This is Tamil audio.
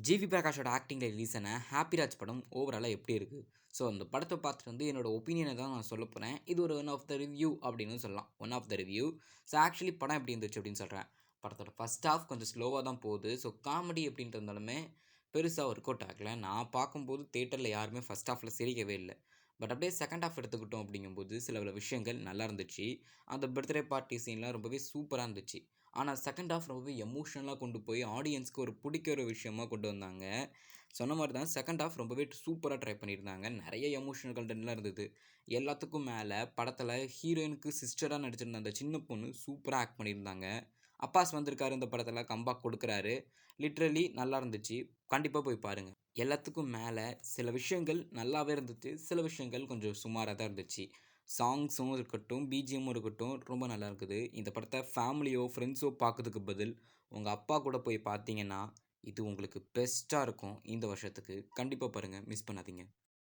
ஜிவி பிரகாஷோட ஆக்டிங்கில் ரிலீஸ் ஆன ஹாப்பிராஜ் படம் ஓவராலாக எப்படி இருக்குது? ஸோ அந்த படத்தை பார்த்துட்டு என்னோட ஒப்பீனியனை தான் நான் சொல்ல போகிறேன். இது ஒரு ஒன் ஆஃப் த ரிவ்யூ அப்படின்னு சொல்லலாம். One of the review. So actually படம் எப்படி இருந்துச்சு அப்படின்னு சொல்கிறேன். படத்தோட ஃபஸ்ட் ஹாஃப் கொஞ்சம் ஸ்லோவாக தான் போகுது. ஸோ காமெடி எப்படின்ட்டு இருந்தாலுமே பெருசாக ஒர்க் அவுட் ஆகலை. நான் பார்க்கும்போது தேட்டரில் யாருமே ஃபஸ்ட் ஹாஃபில் சிரிக்கவே இல்லை. பட் அப்படியே செகண்ட் ஹாஃப் எடுத்துக்கிட்டோம் அப்படிங்கும்போது சில விஷயங்கள் நல்லா இருந்துச்சு. அந்த பர்த்டே பார்ட்டி சீன்லாம் ரொம்பவே சூப்பராக இருந்துச்சு. ஆனால் செகண்ட் ஹாஃப் ரொம்பவே எமோஷ்னலாக கொண்டு போய் ஆடியன்ஸ்க்கு ஒரு பிடிக்கிற விஷயமா கொண்டு வந்தாங்க. சொன்ன மாதிரி தான் செகண்ட் ஹாஃப் ரொம்பவே சூப்பராக ட்ரை பண்ணியிருந்தாங்க. நிறைய எமோஷனல் கண்டென்ட்லாம் இருந்தது. எல்லாத்துக்கும் மேலே படத்தில் ஹீரோயினுக்கு சிஸ்டராக நடிச்சிருந்த அந்த சின்ன பொண்ணு சூப்பராக ஆக்ட் பண்ணியிருந்தாங்க. அப்பாஸ் வந்திருக்காரு இந்த படத்தில், கம்பேக் கொடுக்குறாரு. லிட்ரலி நல்லா இருந்துச்சு. கண்டிப்பாக போய் பாருங்கள். எல்லாத்துக்கும் மேலே சில விஷயங்கள் நல்லாவே இருந்துச்சு, சில விஷயங்கள் கொஞ்சம் சுமாராக தான் இருந்துச்சு. சாங்ஸும் இருக்கட்டும், பிஜிஎம்மும் இருக்கட்டும், ரொம்ப நல்லா இருக்குது. இந்த படத்தை ஃபேமிலியோ ஃப்ரெண்ட்ஸோ பார்க்கறதுக்கு பதில் உங்கள் அப்பா கூட போய் பார்த்தீங்கன்னா இது உங்களுக்கு பெஸ்ட்டாக இருக்கும். இந்த வருஷத்துக்கு கண்டிப்பாக பாருங்கள், மிஸ் பண்ணாதீங்க.